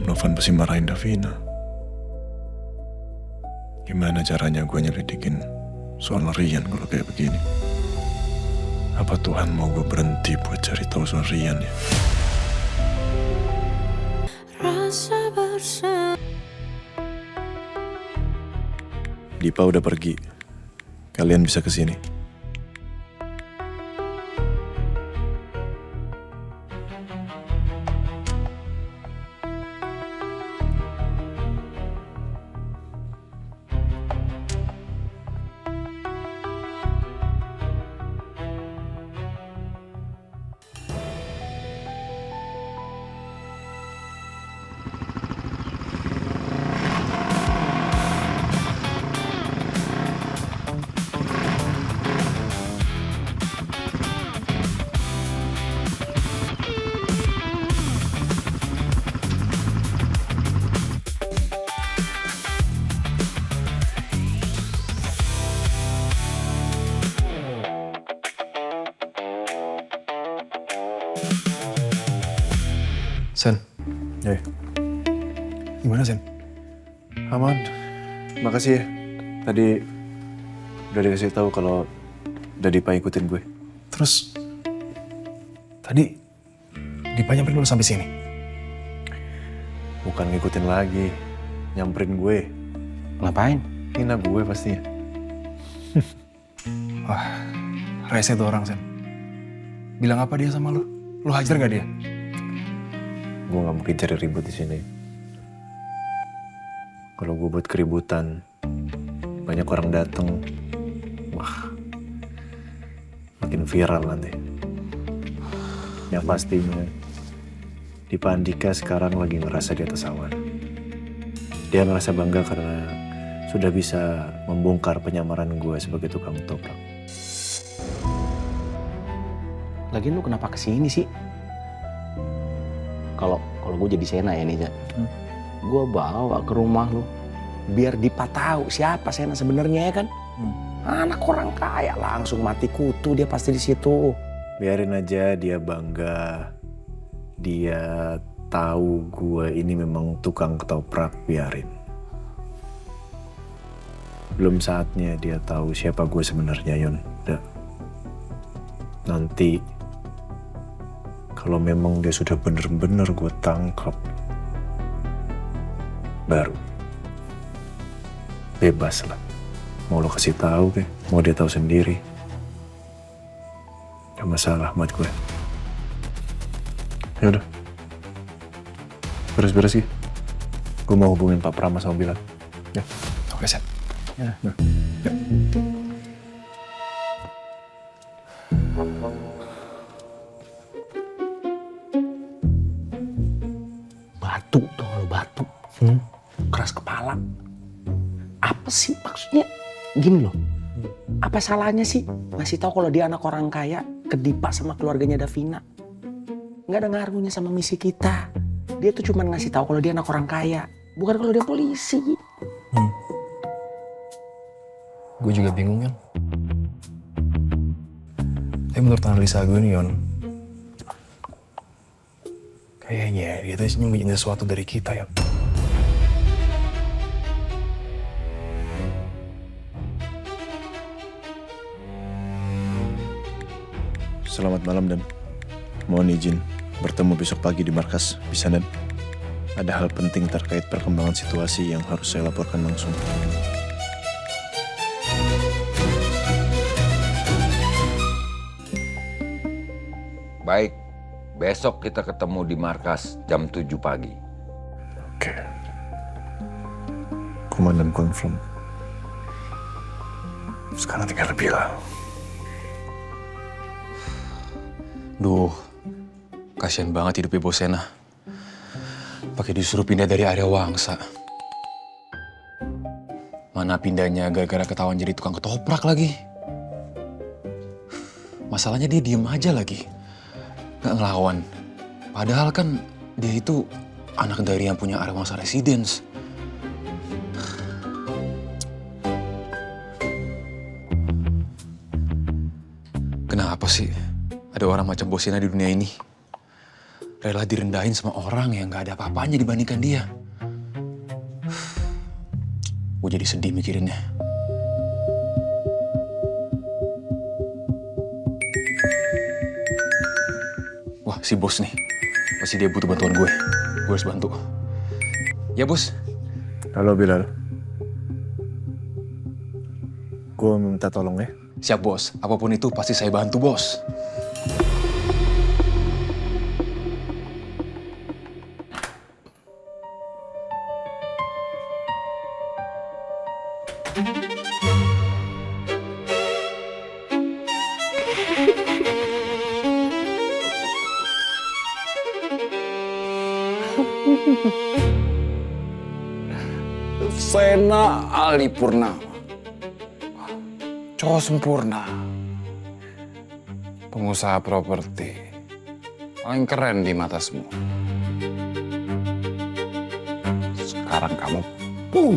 Novan pasti marahin Davina. Gimana caranya gue nyelidikin soal Rian kalau kayak begini? Apa Tuhan mau gue berhenti buat cari tahu soal Rian ya? Dipa udah pergi. Kalian bisa kesini. Sen, gimana Sen? Aman. Makasih ya. Tadi udah dikasih tahu kalau udah Dipa ikutin gue. Terus tadi Dipa nyamperin lu sampai sini? Bukan ngikutin lagi, nyamperin gue. Ngapain? Hina gue pastinya. Wah, rese tuh orang Sen. Bilang apa dia sama lu? Lu hajar gak dia? Gue gak mungkin cari ribut di sini. Kalau gue buat keributan, banyak orang datang, wah, makin viral nanti. Yang pastinya, Dipa Andika sekarang lagi ngerasa di atas awan. Dia ngerasa bangga karena sudah bisa membongkar penyamaran gue sebagai tukang toprak. Lagian lu kenapa kesini sih? Kalau gue jadi Sena ya nih, gue bawa ke rumah lu biar Dipa tahu siapa Sena sebenarnya ya kan. Anak orang kaya langsung mati kutu dia pasti di situ. Biarin aja dia bangga. Dia tahu gue ini memang tukang ketoprak, biarin. Belum saatnya dia tahu siapa gue sebenarnya, Yon. Nanti kalau memang dia sudah bener-bener gue tangkap, baru bebas lah. Mau lo kasih tahu ke, mau dia tahu sendiri, gak masalah buat gue. Ya udah, beres-beres sih. Gue mau hubungin Pak Prama sama Bilan. Ya, Oke Sen. ya. Batu tuh kalau batu. Keras kepala. Apa sih maksudnya? Gini loh. Apa salahnya sih ngasih tahu kalau dia anak orang kaya ke Dipa sama keluarganya Davina? Nggak ada ngaruhnya sama misi kita. Dia tuh cuma ngasih tahu kalau dia anak orang kaya, bukan kalau dia polisi. Gue juga bingung Yon. Tapi menurut analisa gue nih Yon, kayaknya dia tuh nyembunyiin sesuatu dari kita Yon. Selamat malam dan mohon izin bertemu besok pagi di markas, bisa dan ada hal penting terkait perkembangan situasi yang harus saya laporkan langsung. Baik, besok kita ketemu di markas jam 7 pagi. Oke. Komandan confirm. Sekarang tinggal bilang. Duh, kasihan banget hidupnya Bos Sena. Pakai disuruh pindah dari area Wangsa. Mana pindahnya gara-gara ketahuan jadi tukang ketoprak lagi. Masalahnya dia diem aja lagi. Gak ngelawan. Padahal kan dia itu anak dari yang punya area Wangsa Residence. Kenapa sih ada orang macam Bos Sena di dunia ini? rela direndahin sama orang yang gak ada apa-apanya dibandingkan dia. Gue jadi sedih mikirinnya. Wah, si bos nih. Pasti dia butuh bantuan gue. Gue harus bantu. Ya, bos. Halo Bilal. Gue minta tolong ya. Siap, bos. Apapun itu pasti saya bantu, bos. Sena Ali Purnama. Cowok sempurna. Pengusaha properti. Paling keren di mata semua. Sekarang kamu boom.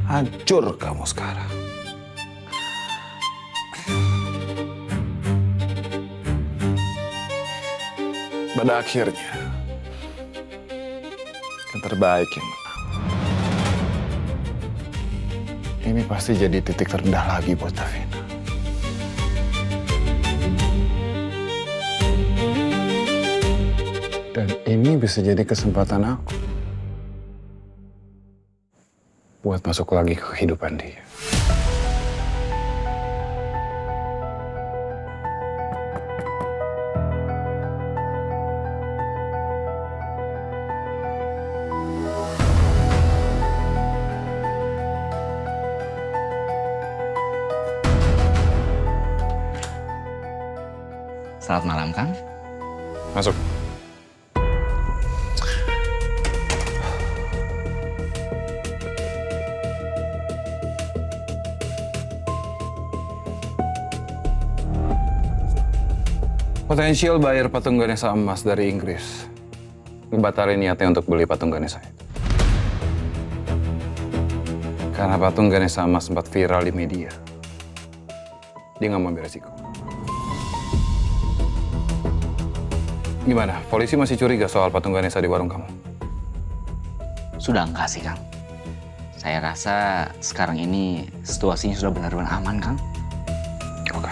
Hancur kamu sekarang. Pada akhirnya, yang terbaik yang menang. Ini pasti jadi titik terendah lagi buat Davina. Dan ini bisa jadi kesempatan aku buat masuk lagi ke kehidupan dia. Selamat malam, Kang. Masuk. Potensial buyer patung Ganesha emas dari Inggris ngebatalin niatnya untuk beli patung Ganesha itu. Karena patung Ganesha emas sempat viral di media. Dia nggak mau ambil resiko. Gimana? Polisi masih curiga soal patung Ganesha di warung kamu? Sudah enggak sih, Kang? Saya rasa sekarang ini situasinya sudah benar-benar aman, Kang. Oke.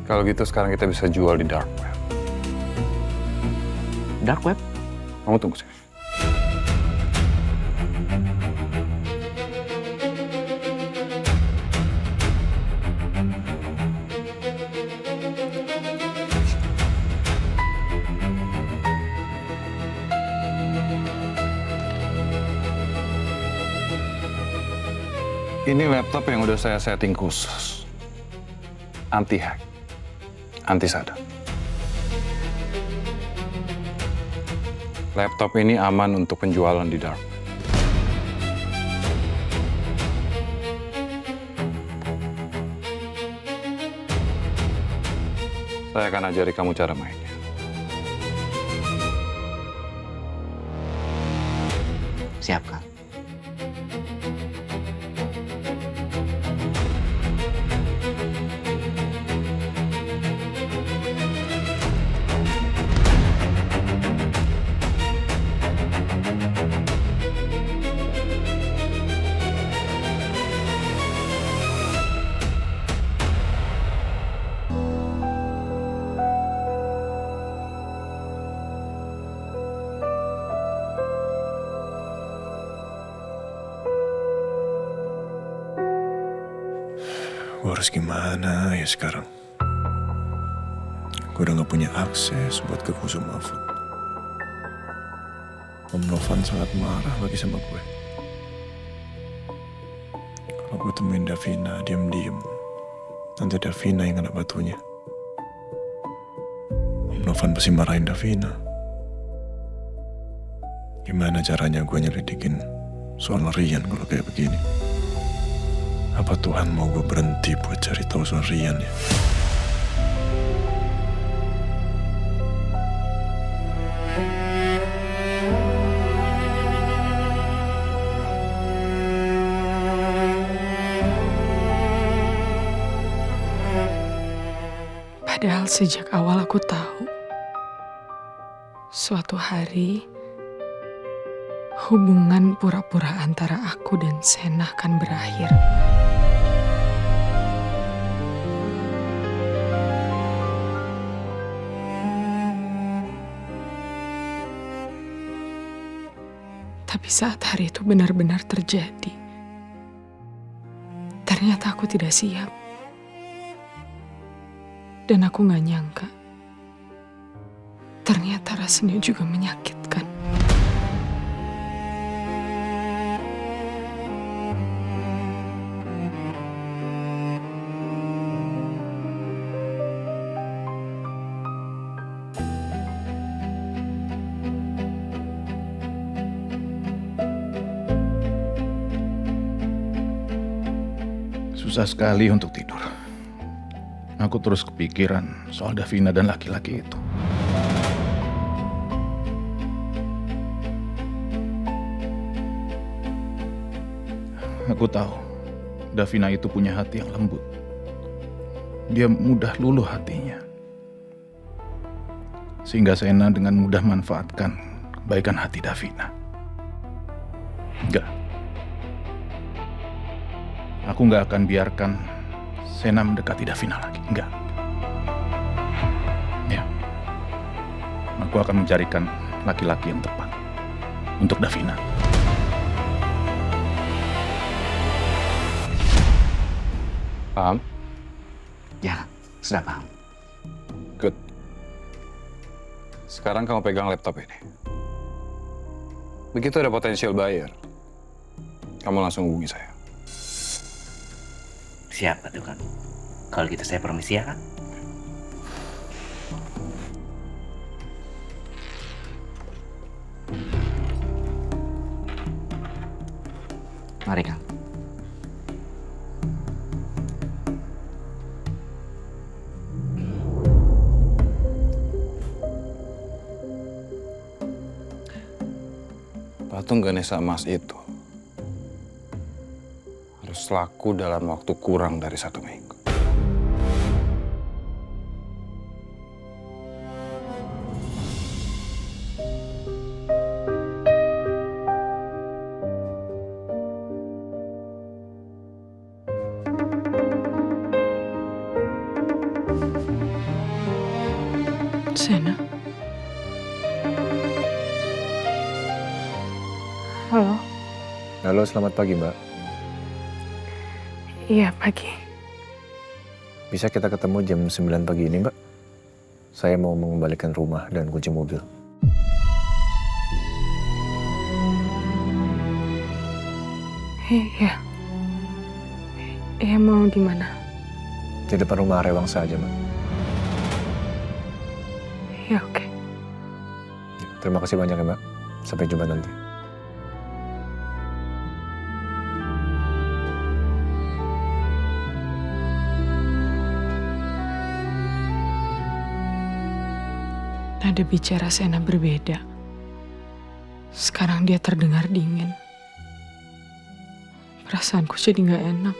Kalau gitu sekarang kita bisa jual di dark web. Dark web? Kamu tunggu sini. Ini laptop yang udah saya setting khusus. Anti-hack. Anti-sadap. Laptop ini aman untuk penjualan di dark. Saya akan ajari kamu cara mainnya. Siap, Kang. Gue harus gimana ya sekarang? Gue udah gak punya akses buat ke Kusuma Food. Om Novan sangat marah lagi sama gue. Kalau gue temuin Davina diam-diam, nanti Davina yang kena batunya. Om Novan pasti marahin Davina. Gimana caranya gue nyelidikin soal Rian kalau kayak begini? Apa Tuhan mau gue berhenti buat cari tahu soal Rian ya? Padahal sejak awal aku tahu suatu hari hubungan pura-pura antara aku dan Sena akan berakhir. Tapi saat hari itu benar-benar terjadi, ternyata aku tidak siap. Dan aku gak nyangka, ternyata rasanya juga menyakitkan. Susah sekali untuk tidur. Aku terus kepikiran soal Davina dan laki-laki itu. Aku tahu Davina itu punya hati yang lembut. Dia mudah luluh hatinya. Sehingga Sena dengan mudah manfaatkan kebaikan hati Davina. Enggak. Aku nggak akan biarkan Sena mendekati Davina lagi. Enggak. Ya. Aku akan mencarikan laki-laki yang tepat untuk Davina. Paham? Ya, sudah paham. Good. Sekarang kamu pegang laptop ini. Begitu ada potensial buyer, kamu langsung hubungi saya. Siap, tuh kan. Kalau gitu saya permisi ya, Kang. Mari, Kang. Patung Ganesha emas itu harus laku dalam waktu kurang dari 1 minggu. Sena. Halo. Halo, selamat pagi, Mbak. Iya, pagi. Bisa kita ketemu jam 9 pagi ini, Mbak? Saya mau mengembalikan rumah dan kunci mobil. Iya. Iya, mau di mana? Di depan rumah Rewangsa aja, Mbak. Ya, oke. Terima kasih banyak ya, Mbak. Sampai jumpa nanti. Nada bicara Sena berbeda. Sekarang dia terdengar dingin. Perasaanku jadi gak enak.